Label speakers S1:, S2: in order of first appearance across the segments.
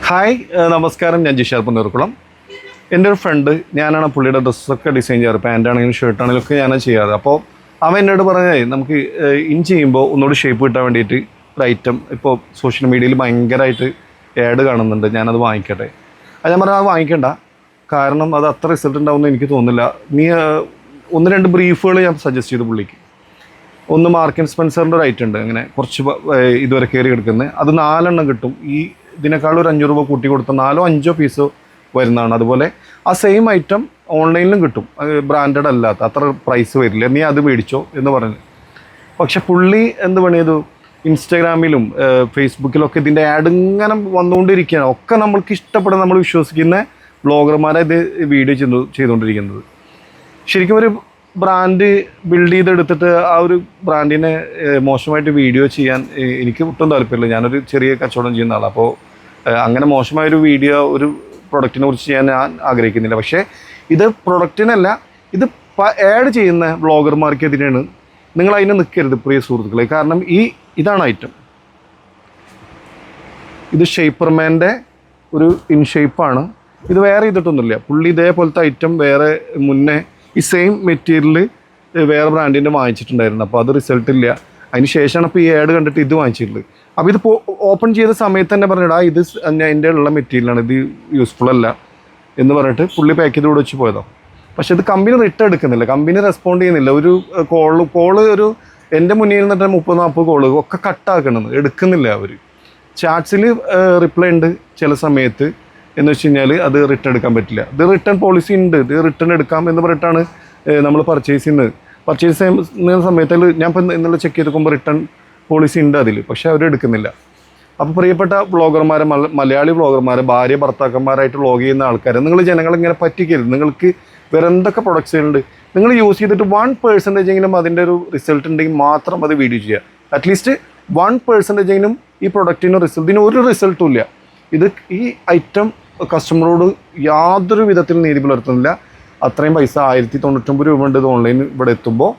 S1: Hi നമസ്കാരം. ഞാൻ ജിഷാദ് പുന്നൂർക്കുളം. എൻ്റെ ഒരു ഫ്രണ്ട്, ഞാനാണ് പുള്ളിയുടെ ഡ്രസ്സൊക്കെ ഡിസൈൻ ചെയ്യാറ്. പാൻറ്റാണെങ്കിലും ഷർട്ടാണെങ്കിലും ഒക്കെ ഞാനാണ് ചെയ്യാറ്. അപ്പോൾ അവൻ എന്നോട് പറഞ്ഞാൽ നമുക്ക് ഇൻ ചെയ്യുമ്പോൾ ഒന്നുകൂടി ഷേപ്പ് കിട്ടാൻ വേണ്ടിയിട്ട് ഒരു ഐറ്റം ഇപ്പോൾ സോഷ്യൽ മീഡിയയിൽ ഭയങ്കരമായിട്ട് ആഡ് കാണുന്നുണ്ട്, ഞാനത് വാങ്ങിക്കട്ടെ. അത് ഞാൻ പറഞ്ഞാൽ അത് വാങ്ങിക്കണ്ട, കാരണം അത് അത്ര റിസൾട്ട് ഉണ്ടാവുമെന്ന് എനിക്ക് തോന്നുന്നില്ല. നീ ഒന്ന് രണ്ട് ബ്രീഫുകൾ ഞാൻ സജസ്റ്റ് ചെയ്തു പുള്ളിക്ക്. ഒന്ന് മാർക്ക് ആൻഡ് സ്പെൻസറിൻ്റെ ഒരു ഐറ്റം ഉണ്ട്, അങ്ങനെ കുറച്ച് ഇതുവരെ കയറി കിടക്കുന്നത്. അത് 4 എണ്ണം കിട്ടും. ഈ ഇതിനേക്കാളും ഒരു 5 രൂപ കൂട്ടി കൊടുത്ത 4 or 5 പീസ് വരുന്നതാണ്. അതുപോലെ ആ സെയിം ഐറ്റം ഓൺലൈനിലും കിട്ടും, ബ്രാൻഡഡ് അല്ലാത്ത, അത്ര പ്രൈസ് വരില്ല, നീ അത് മേടിച്ചോ എന്ന് പറഞ്ഞു. പക്ഷെ പുള്ളി എന്ത് പണിയത്, ഇൻസ്റ്റാഗ്രാമിലും ഫേസ്ബുക്കിലൊക്കെ ഇതിൻ്റെ ആഡ് ഇങ്ങനെ വന്നുകൊണ്ടിരിക്കുകയാണ്. ഒക്കെ നമ്മൾക്ക് ഇഷ്ടപ്പെടുന്ന, നമ്മൾ വിശ്വസിക്കുന്ന ബ്ലോഗർമാരെ ഇത് വീഡിയോ ചെയ്തുകൊണ്ടിരിക്കുന്നത്. ശരിക്കും ഒരു ബ്രാൻഡ് ബിൽഡ് ചെയ്തെടുത്തിട്ട് ആ ഒരു ബ്രാൻഡിനെ മോശമായിട്ട് വീഡിയോ ചെയ്യാൻ എനിക്ക് ഒട്ടും താല്പര്യമില്ല. ഞാനൊരു ചെറിയ കച്ചവടം ചെയ്യുന്ന ആളാണ്. അപ്പോൾ അങ്ങനെ മോശമായൊരു വീഡിയോ ഒരു പ്രൊഡക്റ്റിനെ കുറിച്ച് ചെയ്യാൻ ഞാൻ ആഗ്രഹിക്കുന്നില്ല. പക്ഷേ ഇത് പ്രൊഡക്റ്റിനല്ല, ഇത് ആഡ് ചെയ്യുന്ന ബ്ലോഗർമാർക്കെതിരെയാണ്. നിങ്ങൾ അതിനെ നിൽക്കരുത് പ്രിയ സുഹൃത്തുക്കളെ. കാരണം ഇതാണ് ഐറ്റം. ഇത് ഷേപ്പർമാൻ്റെ ഒരു ഇൻഷേപ്പാണ്. ഇത് വേറെ ചെയ്തിട്ടൊന്നുമില്ല. പുള്ളി ഇതേപോലത്തെ ഐറ്റം വേറെ മുന്നേ ഈ സെയിം മെറ്റീരിയൽ വേറെ ബ്രാൻഡിൻ്റെ വാങ്ങിച്ചിട്ടുണ്ടായിരുന്നു. അപ്പോൾ അത് റിസൾട്ട് ഇല്ല. അതിന് ശേഷമാണ് ഇപ്പോൾ ഈ ആഡ് കണ്ടിട്ട് ഇത് വാങ്ങിച്ചിട്ടുള്ളത്. അപ്പോൾ ഇത് ഓപ്പൺ ചെയ്ത സമയത്ത് തന്നെ പറഞ്ഞിടാ, ഇത് എൻ്റെ ഉള്ള മെറ്റീരിയലാണ്, ഇത് യൂസ്ഫുൾ അല്ല എന്ന് പറഞ്ഞിട്ട് പുള്ളി പാക്ക് ചെയ്ത് കൂടെ വെച്ച് പോയതോ. പക്ഷെ ഇത് കമ്പനി റിട്ടേൺ എടുക്കുന്നില്ല, കമ്പനി റെസ്പോണ്ട് ചെയ്യുന്നില്ല. ഒരു കോള് ഒരു എൻ്റെ മുന്നിൽ നിന്നിട്ട് 30-40 കോള് ഒക്കെ കട്ടാക്കണമെന്ന് എടുക്കുന്നില്ല അവർ. ചാറ്റ്സിൽ റിപ്ലൈ ഉണ്ട് ചില സമയത്ത്, എന്ന് വെച്ച് കഴിഞ്ഞാൽ അത് റിട്ടേൺ എടുക്കാൻ പറ്റില്ല. ഇത് റിട്ടേൺ പോളിസി ഉണ്ട്, ഇത് റിട്ടേൺ എടുക്കാം എന്ന് പറഞ്ഞിട്ടാണ് നമ്മൾ പർച്ചേസ് ചെയ്യുന്ന സമയത്ത്. ഞാൻ ഇപ്പം ഇന്നലെ ചെക്ക് ചെയ്തുമ്പോൾ റിട്ടേൺ പോളിസി ഉണ്ട് അതിൽ, പക്ഷേ അവർ എടുക്കുന്നില്ല. അപ്പോൾ പ്രിയപ്പെട്ട ബ്ലോഗർമാരെ, മലയാളി ബ്ലോഗർമാരെ, ഭാര്യ ഭർത്താക്കന്മാരായിട്ട് വ്ളോഗ് ചെയ്യുന്ന ആൾക്കാരെ നിങ്ങൾ ജനങ്ങളിങ്ങനെ പറ്റിക്കരുത്. നിങ്ങൾക്ക് വേറെ എന്തൊക്കെ പ്രൊഡക്ട്സുകളുണ്ട്, നിങ്ങൾ യൂസ് ചെയ്തിട്ട് 1% എങ്കിലും അതിൻ്റെ ഒരു റിസൾട്ട് ഉണ്ടെങ്കിൽ മാത്രം അത് വീഡിയോ ചെയ്യുക. അറ്റ്ലീസ്റ്റ് 1% എങ്കിലും ഈ പ്രൊഡക്റ്റിന് ഇതിന് ഒരു റിസൾട്ടും ഇല്ല. ഈ ഐറ്റം കസ്റ്റമറോട് യാതൊരു വിധത്തിൽ നീതി പുലർത്തുന്നില്ല. അത്രയും പൈസ 1099 രൂപ ഉണ്ട് ഇത് ഓൺലൈൻ ഇവിടെ എത്തുമ്പോൾ.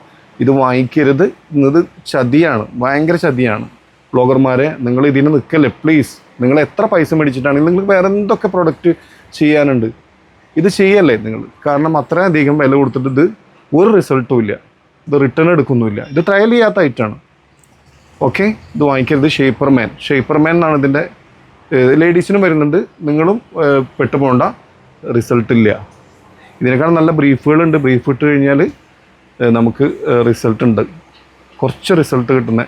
S1: ഇത് വാങ്ങിക്കരുത്. ഇത് ചതിയാണ്, ഭയങ്കര ചതിയാണ്. ബ്ലോഗർമാരെ, നിങ്ങൾ ഇതിന് നിൽക്കല്ലേ പ്ലീസ്. നിങ്ങൾ എത്ര പൈസ മേടിച്ചിട്ടാണെങ്കിൽ നിങ്ങൾക്ക് വേറെ എന്തൊക്കെ പ്രൊഡക്റ്റ് ചെയ്യാനുണ്ട്, ഇത് ചെയ്യല്ലേ നിങ്ങൾ. കാരണം അത്രയധികം വില കൊടുത്തിട്ട് ഇത് ഒരു റിസൾട്ടും ഇല്ല, ഇത് റിട്ടേൺ എടുക്കുന്നുമില്ല. ഇത് ട്രയൽ ചെയ്യാത്ത ഐറ്റമാണ്. ഓക്കെ, ഇത് വാങ്ങിക്കരുത്. ഷേപ്പർമാൻ എന്നാണ് ഇതിൻ്റെ. ലേഡീസിനും വരുന്നുണ്ട്, നിങ്ങളും പെട്ടുപോകണ്ട, റിസൾട്ട് ഇല്ല. ഇതിനേക്കാൾ നല്ല ബ്രീഫുകളുണ്ട്. ബ്രീഫ് ഇട്ട് കഴിഞ്ഞാൽ നമുക്ക് റിസൾട്ട് ഉണ്ട്, കുറച്ച് റിസൾട്ട് കിട്ടുന്ന,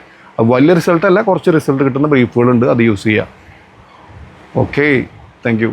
S1: വലിയ റിസൾട്ടല്ല, കുറച്ച് റിസൾട്ട് കിട്ടുന്ന ബ്രീഫുകളുണ്ട്. അത് യൂസ് ചെയ്യുക. Okay, thank you.